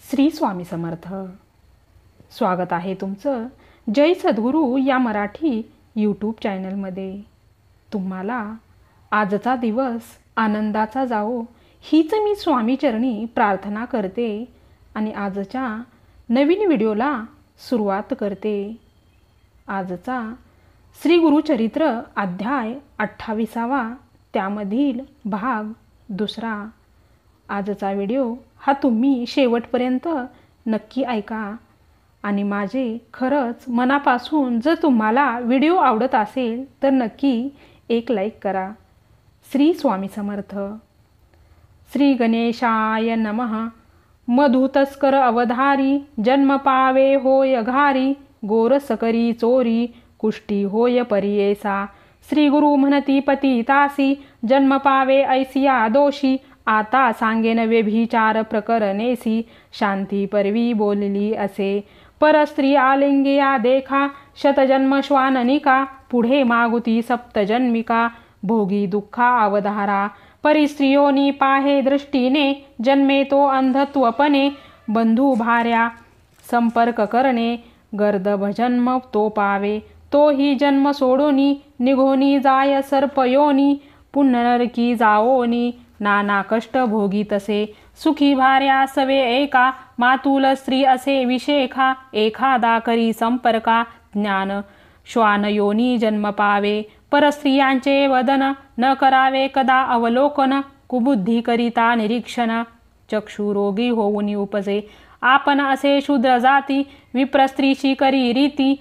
श्री स्वामी समर्थ. स्वागत आहे तुमचं जय सद्गुरू या मराठी यूट्यूब चॅनलमध्ये. तुम्हाला आजचा दिवस आनंदाचा जावो हीच मी स्वामीचरणी प्रार्थना करते आणि आजच्या नवीन व्हिडिओला सुरुवात करते. आजचा श्री गुरुचरित्र अध्याय 28वा त्यामधील भाग 2. आजचा व्हिडिओ हा तुम्ही शेवटपर्यंत नक्की ऐका आणि माझे खरंच मनापासून जर तुम्हाला व्हिडिओ आवडत असेल तर नक्की एक लाईक करा. श्री स्वामी समर्थ. श्री गणेशाय नमः. मधुतस्कर अवधारी जन्म पावे होय घारी गोरस करी चोरी कुष्टी होय परियेसा. श्री गुरु म्हणती पतितासी जन्म पावे ऐसिया दोषी आता सांगेन व्यभिचार प्रकरणेसी. शांती परवी बोलली असे परस्त्री आलिंगिया देखा शतजन्म श्वाननिका पुढे मागुती सप्तजन्मिका भोगी दुःखा अवधारा. परिस्त्रियोनी पाहे दृष्टीने जन्मे तो अंधत्वपणे बंधू भार्या संपर्क करणे गर्दभ जन्म तो पावे. तो ही जन्म सोडोनी निघोनी जाय सर्पयोनी पुनर्नरकी जाओनी नाना कष्ट भोगी तसे. सुखी भार्या सवे एका मातुल स्त्री असे विशेखा एखादा करी संपर्का ज्ञान श्वानयोनी जन्म पावे. परस्त्रियांचे वदन न करावे कदा अवलोकन कुबुद्धी करिता निरीक्षण चक्षुरोगी होऊन उपजे. आपण असे शूद्र जाती विप्रस्त्रीशी करी रीती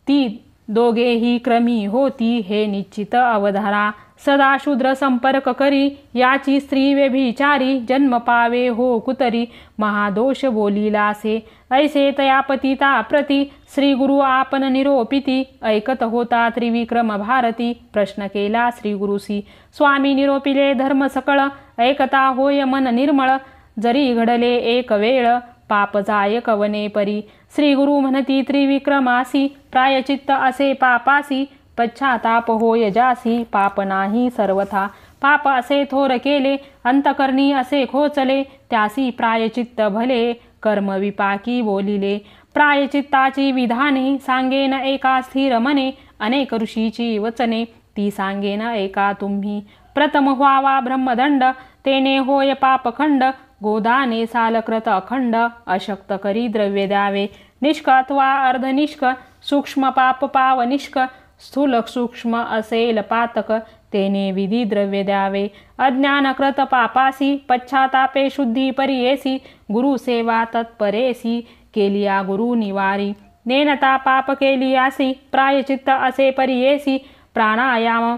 ती दोघेही क्रमी होती हे निश्चित अवधारा. सदा शूद्र संपर्क करी याची स्त्री व्यभिचारी जन्म पावे हो कुतरी महादोष बोलिलासे. ऐसे तया पतिता प्रती श्री गुरु आपण निरोपिती ऐकत होता त्रिविक्रम भारती. प्रश्न केला श्री गुरुसी स्वामी निरोपिले धर्म सकळ ऐकता होय मन निर्मळ जरी घडले एक वेळ पाप जाय कवने परी. श्री गुरु म्हणती त्रिविक्रमासी प्रायचित्त असे पापासी पश्चाताप होय जासी पाप नाही सर्वथा. पाप असे थोर केले अंतकरणी असे खोचले त्यासी प्रायचित्त भले कर्म विपाकी बोलिले. प्रायचित्ताची विधाने सांगेन एका स्थिर मने अनेक ऋषीची वचने ती सांगेन एका तुम्ही. प्रथम व्हावा ब्रह्मदंड तेने होय पापखंड गोदाने सालकृत अखंड अशक्त करी द्रव्य द्यावे. निष्क अथवा अर्धनिष्क सूक्ष्म पाप पावनिष्क स्थूल सूक्ष्म असेल पातक तेने विधी द्रव्य द्यावे. अज्ञानकृत पापासी पश्चातापे शुद्धी परियेसी गुरु सेवा तत्परेसी केलिया गुरु निवारी. नेनता पाप केलियासी प्रायचित्त असे परियेसी प्राणायाम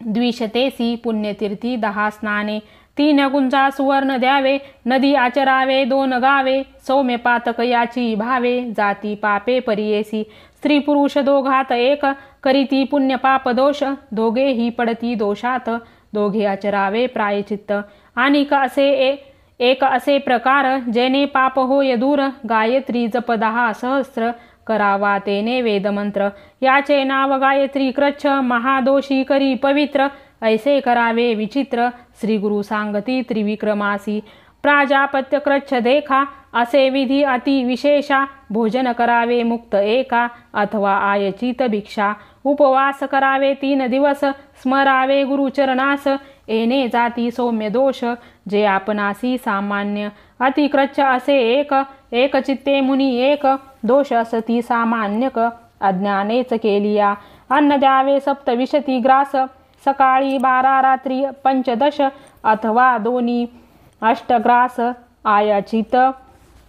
द्विशतेसी पुण्यतीर्थी 10 स्नाने 3 गुंजा सुवर्ण द्यावे. नदी आचरावे 2 गावे सौम्य पातक याची भावे जाती पापे परियेसी. स्त्री पुरुष दोघात एक करीती पुण्य पाप दोष दोघेही पडती दोषात दोघे आचरावे प्रायचित्त. आणि असे एक असे प्रकार जेने पाप होय दूर गायत्री जप 10 सहस्र करावा तेने वेदमंत्र याचे नाव गायत्री कृच्छ महादोषी करी पवित्र ऐसे करावे विचित्र. श्री गुरु सांगती त्रिविक्रमासी प्राजापत्य कृच्छ देखा असे विधी अति विशेषा. भोजन करावे मुक्त एका अथवा आयचित भिक्षा. उपवास करावे 3 दिवस स्मरावे गुरुचरणास येणे जाती सौम्य दोष जे आपणासी सामान्य. अतिकृच्छ असे एक चित्ते मुनी एक दोष असती सामान्यक अज्ञानेच केलिया. अन्न द्यावे 27 ग्रास सकाळी 12 रात्री 15 अथवा दोन्ही 8 ग्रास आयाचित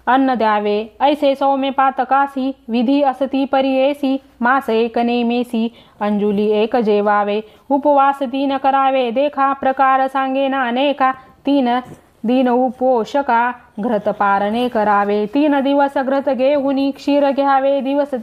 अन्न द्यावे. ऐसे सौम्य पातकासी विधी असती परियेसी. मास 1 नेमेसी अंजुली 1 जेवावे. उपवास 3 करावे देखा प्रकार सांगेना अनेका. 3 दिन उपोषका घृत पारणे करावे. 3 दिवस घृत घेऊनी क्षीर घ्यावे दिवस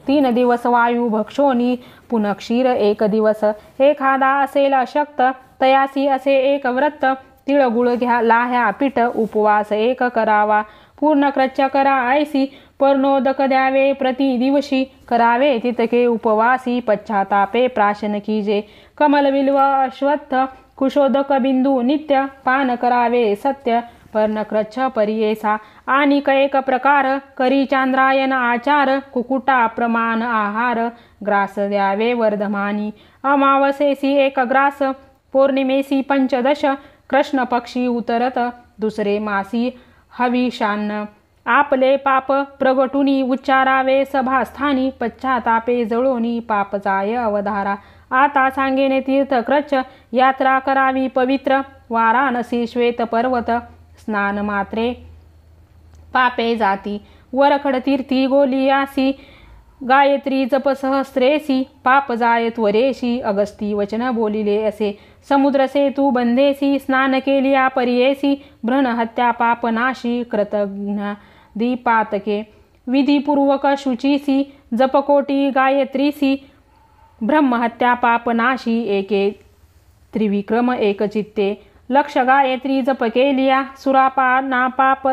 3 दिवस वायू भक्षोनी पुन्हा क्षीर 1 दिवस. एखादा असेल अशक्त तयासी असे एक व्रत तिळगुळ घ्या लाह्या पीठ उपवास 1 करावा. पूर्ण कृच्छ करा ऐसी पर्णोदक द्यावे प्रति दिवशी करावे तितके उपवासी. पश्चातापे प्राशन कीजे कमल विल्व अश्वत्थ कुशोदक बिंदू नित्य पान करावे सत्य पर्णकृच्छ परियेसा आणि कैक प्रकार करी चांद्रायन आचार कुकुटा प्रमाण आहार ग्रास द्यावे वर्धमानी अमावसेसी एक ग्रास पौर्णिमेसी पंचदश कृष्ण पक्षी उतरत दुसरे मासी हविषान्न आपले पाप प्रगटुनी उच्चारावे सभास्थानी पश्चातापे जळोनी पाप जाय अवधारा आता सांगेने तीर्थक्रच्छ यात्रा करावी पवित्र वाराणसी श्वेत पर्वत स्नान मात्रे पापे जाती वरखड तीर्थी गोलियासी गायत्री जप सहस्रेसी पाप जाय त्वरेशी अगस्ती वचन बोलिले असे समुद्र सेतू बंधेसी स्नान केलिया परियेसी भ्रण हत्या पापनाशी कृतज्ञ दीपातके विधिपूर्वक शुचीसी जपकोटी गायत्रीसी ब्रह्महत्या पापनाशी एके त्रिविक्रम एकचित्ते लक्ष गायत्री जप केलिया सुरापा ना पाप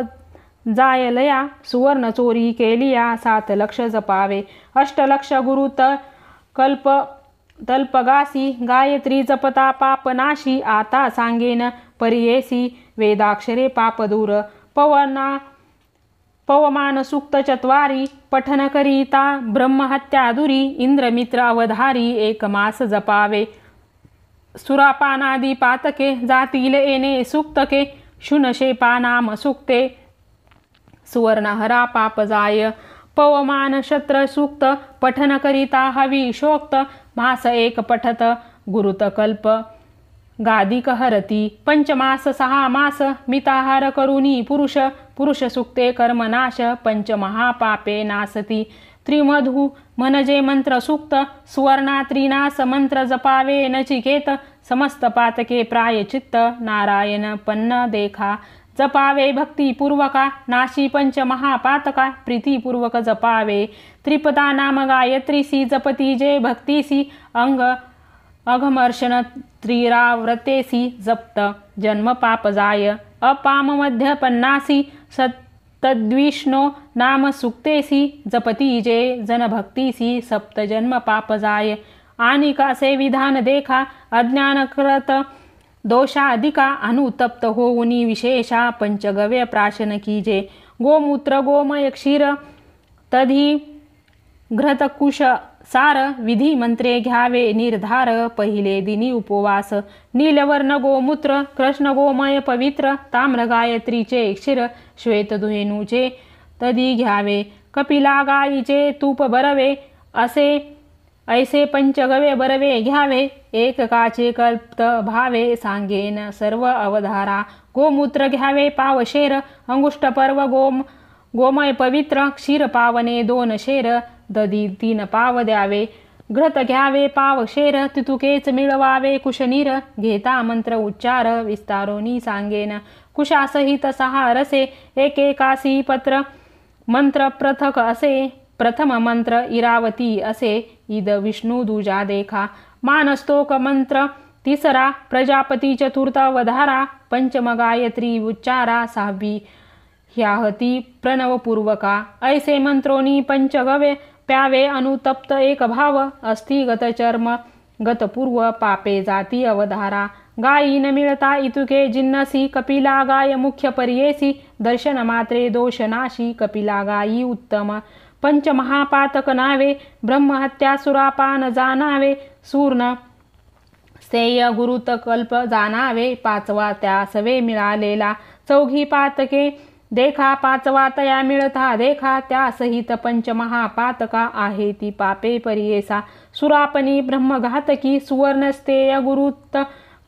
जायलया सुवर्ण चोरी केलिया 7 लक्ष जपावे 8 लक्ष गुरु कल्प तल्पगासी गायत्री जपता पापनाशी आता सांगेन परियेसी वेदाक्षरे पापदूर पवमान सुक्त चत्वारी पठन करिता ब्रह्महत्या दुरी इंद्रमित्र अवधारी 1 मास जपावे सुरापानादी पातके जातील येणे सुक्तके शुनशेपा नाम सुक्ते सुवर्णहरा पाप जाय पवमान शत्र सूक्त पठन करिता हवी शोक्त मास 1 पठत गुरुत कल्प गादिक हरती पंचमास 6 मास मिताहार करुनी पुरुष सुक्ते कर्मनाश पंचमहापापे नासती त्रिमधु मनजे मंत्र सुक्त सुवर्णा त्रिनास मंत्र जपावे नचिकेत समस्त पातके प्रायचित्त नारायण पन्न देखा जपावे भक्तिपूर्वका नाशी पंचमहापातका प्रीतिपूर्वक जपावे त्रिपदा नाम गायत्रीसी जपती जे भक्तीसी अंग अघमर्षण त्रिराव्रतेसी जप्त जन्म पाप जाय अपाम मध्य पन्नासी तद्विष्णो नाम सुक्तेसी जपती जे जन भक्तीसी सप्त जन्म पाप जाय आणि कासे विधान देखा अज्ञानकृत दोषाधिका अनुतप्त होऊनी विशेषा पंचगव्य प्राशन कीजे गोमूत्र गोमय क्षीर तधी घृतकुश सार विधी मंत्रे घ्यावे निर्धार पहिले दिनी उपवास नीलवर्ण गोमूत्र कृष्ण गोमय पवित्र ताम्र गायत्रीचे क्षीर श्वेत धेनूचे तधी घ्यावे कपिला गायीचे तूप बरवे ऐसे पंचगव्य बरवे घ्यावे एककाचे कल्प्त भावे सांगेन सर्व अवधारा गोमूत्र घ्यावे पावशेर अंगुष्ठ पर्व गोमय पवित्र क्षीर पावने 2 शेर दधी 3 पाव द्यावे घृत घ्यावे पावशेर तितुकेच मिळवावे कुशनीर घेता मंत्र उच्चार विस्तारोनी सांगेन कुशासहित 6 रसे एकेकासी पत्र मंत्र पृथक असे प्रथम मंत्र इरावती असे इद विष्णू दुजा देखा मानस्तोक मंत्र तिसरा प्रजापती चतुर्थ अवधारा पंचम गायत्री उच्चारा 6वी ह्याहती प्रणवपूर्वका ऐसे मंत्रोनी पंचगव्य प्यावे अनुतप्त एक भाव अस्थिगत चर्म गतपूर्व पापे जाती अवधारा गायी न मिळता इतुके जिन्नसी कपिला गाय मुख्य परियेसी दर्शन मात्रे दोषनाशी कपिला गायी उत्तम पंचमहापातक नावे ब्रह्महत्या सुरापान जानावे सूर्ण सेय गुरुत कल्प जानावे 5वा त्या सवे मिळालेला 4 पातके देखा 5वा तया मिळता देखा त्या सहित पंचमहापातका आहे ती पापे परियेसा सुरापनी ब्रह्मघातकी सुवर्णस्तेय गुरुत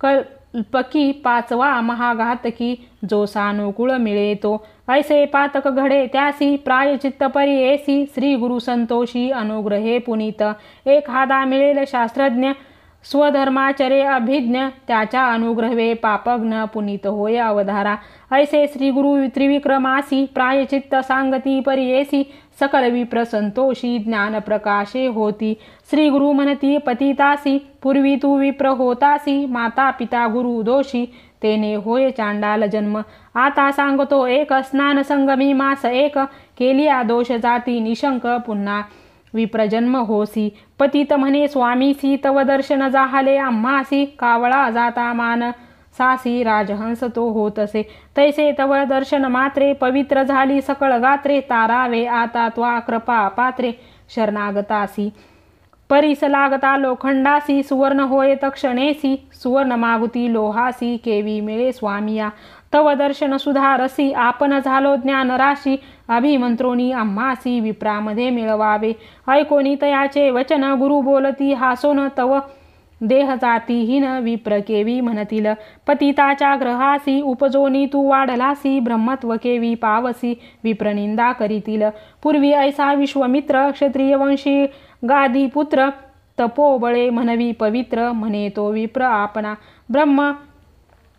कल्पकी 5वा महाघातकी जो सानुकूळ मिळेतो ऐसे पातक घडे त्यासी प्रायचित्त परियेसी श्री गुरु संतोषी अनुग्रहे पुनीत एखादा मिळेल शास्त्रज्ञ स्वधर्माचरे अभिज्ञ त्याच्या अनुग्रहे पापग्न पुनीत होय अवधारा ऐसे श्री गुरु त्रिविक्रमासी प्रायचित्त सांगती परियेसी सकल विप्र संतोषी ज्ञान प्रकाशे होती श्री गुरु म्हणती पतितासी पूर्वी तू विप्र होतासी माता पिता गुरु दोषी तेने होय चांडाल जन्म आता सांगतो एक स्नान संगमी मास 1 केलिया दोष जाती निशंक पुन्हा विप्रजन्म होसी पतित म्हणे स्वामीसी तव दर्शन जाहले आम्हासी कावळा जाता मान सासी राजहंस तो होतसे. तैसे तव दर्शन मात्रे पवित्र झाली सकळ गात्रे. तारावे आता त्वा कृपा पात्रे शरणागतासी. परीस लागता लोखंडासी सुवर्ण होय तक्षणेसी. सुवर्ण मागुती लोहासी केवी मिळे स्वामिया. तव दर्शन सुधारसी आपण झालो ज्ञान राशी. अभिमंत्रोनी आम्हासी विप्रामध्ये मिळवावे. ऐकोनी तयाचे वचन गुरु बोलती हासोन तव. देह जातीहीन विप्र केवी म्हणतील. पतिताच्या ग्रहासी उपजोनी तू वाढलासी. ब्रह्मत्व केवी पावसी विप्रनिंदा करीतील. पूर्वी ऐसा विश्वमित्र क्षत्रिय वंशी गादी पुत्र. तपोबळे म्हणवी पवित्र म्हणे तो विप्र आपणा. ब्रह्म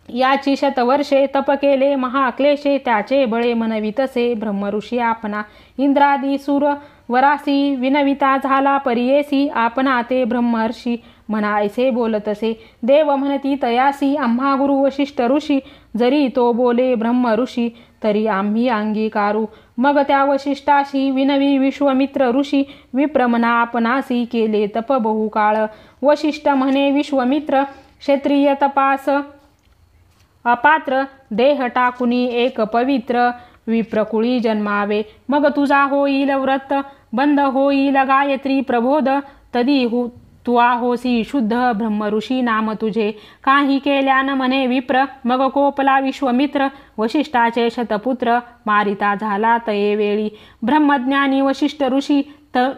याची शतवर्षे तप केले महाक्लेशे. त्याचे बळे म्हणवितसे ब्रह्मऋषी आपणा. इंद्रादी सुर वरासी विनविता झाला परियेसी. आपणा ते ब्रह्मर्षी म्हणा ऐसे बोलतसे. देव म्हणती तयासी आम्हा गुरु वशिष्ठ ऋषी. जरी तो बोले ब्रह्म ऋषी तरी आम्ही अंगीकारू. मग त्या वशिष्ठाशी विनवी विश्वमित्र ऋषी. विप्र म्हणा आपणासी केले तप बहुकाळ. वशिष्ठ म्हणे विश्वमित्र क्षत्रिय तपास अपात्र. देह टाकुनी एक पवित्र विप्रकुळी जन्मावे. मग तुझा होईल व्रत बंद होईल गायत्री प्रबोध. तदी तुआ होसी शुद्ध ब्रह्मऋषी नाम तुझे. काही केल्यान म्हणे विप्र. मग कोपला विश्वमित्र वशिष्ठाचे शतपुत्र. मारिता झाला तये वेळी ब्रह्मज्ञानी वशिष्ठ ऋषी.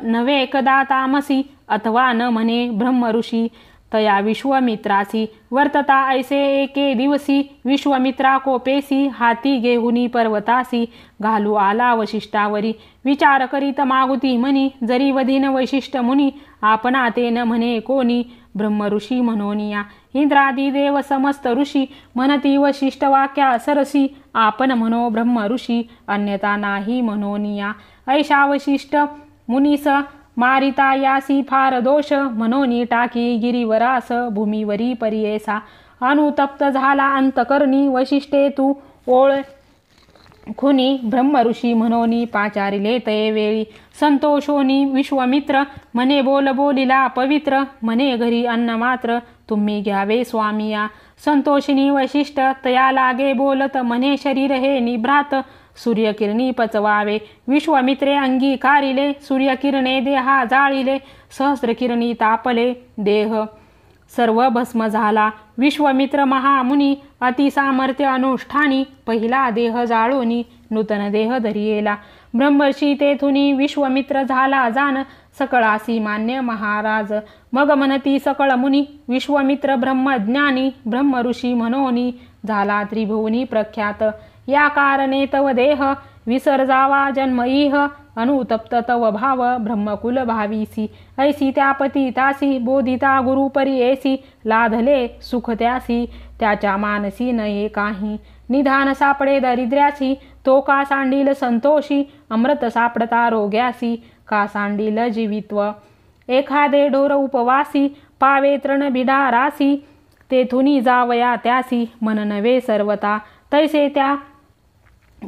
नव्हे कदा तामसी अथवा न म्हणे ब्रह्मऋषी तया विश्वमित्रासी. वर्तता ऐसे एके दिवसी विश्वमित्रा कोपेसी. हाती घेहुनी पर्वतासी घालू आला वशिष्ठावरी. विचार करीत मागुती म्हणी जरी वधीन वैशिष्ट मुनी. आपणा ते न म्हणे कोणी ब्रह्मऋषी म्हणोनिया. इंद्रादी देव समस्त ऋषी म्हणती वशिष्ठ वाक्या सरसी. आपण म्हणो ब्रह्मऋषी अन्यथा नाही म्हणोनिया. ऐशा वशिष्ठ मुनीस मारिता यासी फार दोष. मनोनी टाकी गिरीवरास भूमीवरी परियेसा. अनुतप्त झाला अंतकर्णी वशिष्ठे तू ओळ खुनी. ब्रह्मऋषी म्हणोनी पाचारिले तये वेळी. संतोषोनी विश्वमित्र म्हणे बोल बोलिला पवित्र. म्हणे घरी अन्न मात्र तुम्ही घ्यावे स्वामिया. संतोषिनी वशिष्ठ तया लागे बोलत. म्हणे शरीर हे निभ्रात सूर्यकिरणी पचवावे. विश्वमित्रे अंगीकारिले सूर्यकिरणे देहा जाळिले. सहस्रकिरणी तापले देह सर्व भस्म झाला. विश्वमित्र महामुनी अतिसामर्थ्य अनुष्ठानी. पहिला देह जाळोनी नूतन देह धरियेला. ब्रह्मर्षी तेथुनी विश्वमित्र झाला जाण. सकळासी मान्य महाराज. मग म्हणती सकळ मुनी विश्वमित्र ब्रह्मज्ञानी. ब्रह्मऋषी म्हणोनी झाला त्रिभुवनी प्रख्यात. या कारणे तव देह विसर्जावा जन्म इह. अनुतप्त तव भाव ब्रह्मकुल भावीसी. ऐसी त्या पतितासी बोधिता गुरुपरी ऐसी. लाधले सुख त्यासी त्याच्या मानसी नये काही. निधान सापडे दरिद्र्यासी तो का सांडील संतोषी. अमृत सापडता रोग्यासी का सांडील जीवित्व. एखादे ढोर उपवासी पावे तृण भिडारासी. तेथुनी जावया त्यासी मन नवे सर्वता. तैसे त्या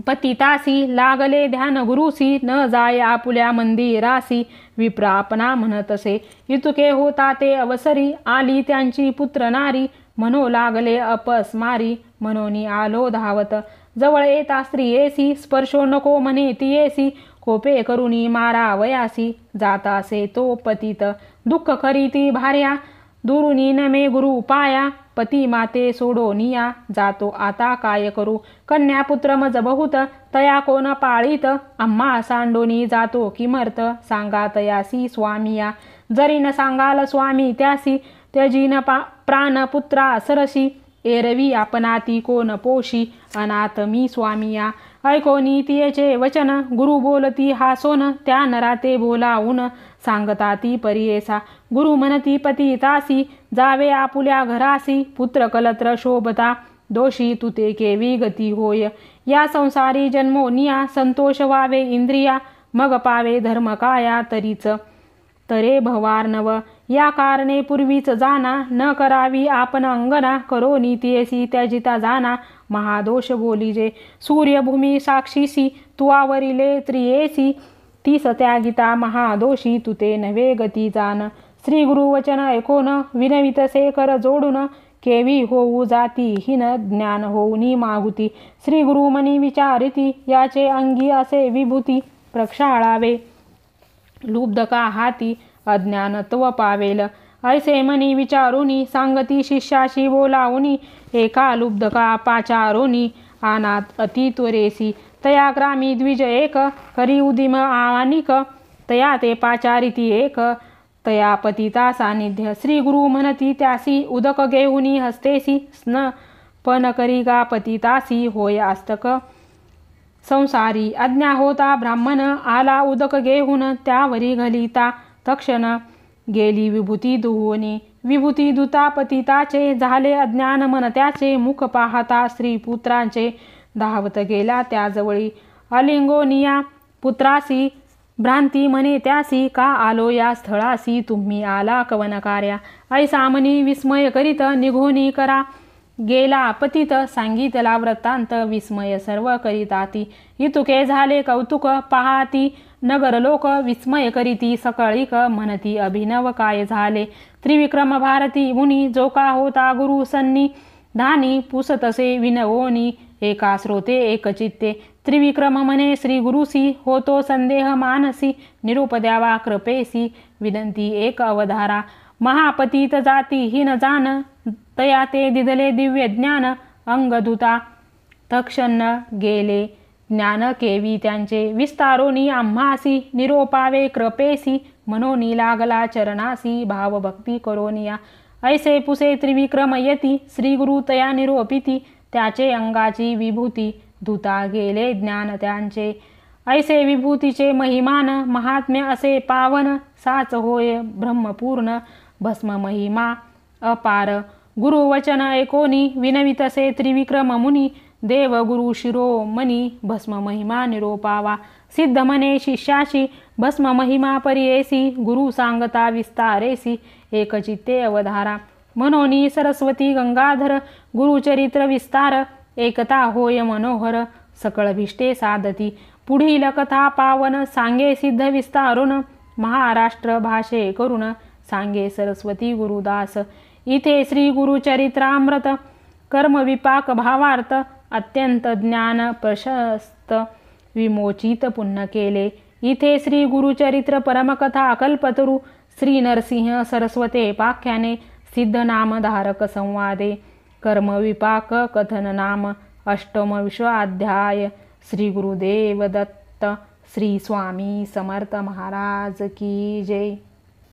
पतितासी लागले ध्यान गुरुसी. न जाय आपुल्या मंदिरासी विप्र आपणा म्हणतसे. इतुके होता ते अवसरी आली त्यांची पुत्र नारी. म्हणो लागले अपस्मारी म्हणोनी आलो धावत. जवळ येता स्त्रियेसी स्पर्शो नको म्हणे तियेसी. कोपे करुनी मारावयासी जातासे तो पतित. दुःख करीती भार्या दुरुनी नमे गुरु पाया. पती माते सोडोनिया जातो आता काय करू. कन्यापुत्र मज बहुत तया कोण पाळीत. आम्हा सांडोनी जातो किमर्थ सांगा तयासी स्वामिया. जरी न सांगाल स्वामी त्यासी त्यजीन प्राण पुत्रा सरसी. एरवी आपणाती कोण पोशी अनाथ मी स्वामिया. ऐकोनी तियेचे वचन गुरु बोलती हासोन. त्या नराते बोलावून सांगता ती परियेसा. गुरु म्हणती पतितासी जावे आपुल्या घरासी. पुत्र कलत्र शोभता दोषी तुते केवी गती होय. या संसारी जन्मोनिया संतोष व्हावे इंद्रिया. मग पावे धर्म काया तरीच तरे भवार्णव. या कारणे पूर्वीच जाना न करावी आपण अंगना. करो नीतियसी त्याजिता जाना महादोष बोलीजे. सूर्यभूमी साक्षीसी तुआवरिले त्रियेसी. तीस त्यागिता महादोषी तुते नवे गती जान. श्री गुरुवचन ऐकोन विनवितसे कर जोडून. केवी होऊ जाती हिन ज्ञान होऊनी मागुती श्री गुरु मनी विचारिती याचे अंगी असे विभूती प्रक्षाळावे लुब्धका हाती अज्ञानत्व पावेल ऐसे मनी विचारुनी सांगती शिष्याशी बोलावुनी एका लुब्धका पाचारुनी आनात अतित्वरेसी तया ग्रामी द्विज एक करी उदिम आनिक तया ते पाचारिती एक तया पतिता सानिध्य श्री गुरु म्हणती त्यासी उदक घेऊनी हस्तेसी स्न पण करी गा पतितासी होय आस्तक संसारी अज्ञा होता ब्राह्मण आला उदक घेऊन त्यावरी घलिता तक्षण गेली विभूती दुहोनी विभूती दुता पतिताचे झाले अज्ञान मन त्याचे मुख पाहता स्त्री पुत्रांचे धावत गेला त्याजवळी अलिंगोनिया पुत्रासी भ्रांती म्हणे त्यासी का आलो या स्थळासी तुम्ही आला कवनकार्या ऐसा मनी विस्मय करीत निघोनी करा गेला पतित सांगितला वृत्तांत विस्मय सर्व करीताती इतुके झाले कौतुक पाहाती नगर लोक विस्मय करीती सकळीक म्हणती अभिनव काय झाले त्रिविक्रम भारती मुनी जो का होता गुरु सन्नी धानी पुसतसे विनवोनी एका श्रोते एक चित्ते त्रिविक्रम म्हणे श्री गुरुसी होतो संदेह मानसी निरूप द्यावा कृपेसी विनंती एक अवधारा महापतीत जाती ही न जाण तया ते दिदले दिव्य ज्ञान अंगदूता तक्षण गेले ज्ञान केवी त्यांचे विस्तारोनी आम्हासी निरोपावे कृपेसी मनोनी लागला चरणासी भावभक्ती करोनिया ऐसे पुसे त्रिविक्रम यती श्री गुरु तया निरोपिती त्याचे अंगाची विभूती धुता गेले ज्ञान त्यांचे ऐसे विभूतीचे महिमान महात्म्य असे पावन साच होय ब्रह्मपूर्ण भस्म महिमा अपार गुरुवचन ऐकोनी विनवितसे त्रिविक्रम मुनी देव गुरु शिरोमणी भस्म महिमा निरोपावा सिद्ध म्हणे शिष्याशी भस्म महिमा परियेसी गुरु सांगता विस्तारेसी एकचित्ते अवधारा मनोनी सरस्वती गंगाधर गुरुचरित्र विस्तार एकता होय मनोहर सकळभिष्टे साधती पुढील कथा पावन सांगे सिद्ध विस्तारुन महाराष्ट्र भाषे करून सांगे सरस्वती गुरुदास इथे श्री गुरुचरित्रामृत कर्मविपाक भावार्थ अत्यंत ज्ञान प्रशस्त विमोचित पुण्य केले इथे श्री गुरुचरित्र परमकथा कल्पतरू श्री नरसिंह सरस्वते पाख्याने सिद्ध नामधारक संवादे कर्मविपाक कथन नाम अष्टम विश्वाध्याय श्री गुरुदेव दत्त श्री स्वामी समर्थ महाराज की जय।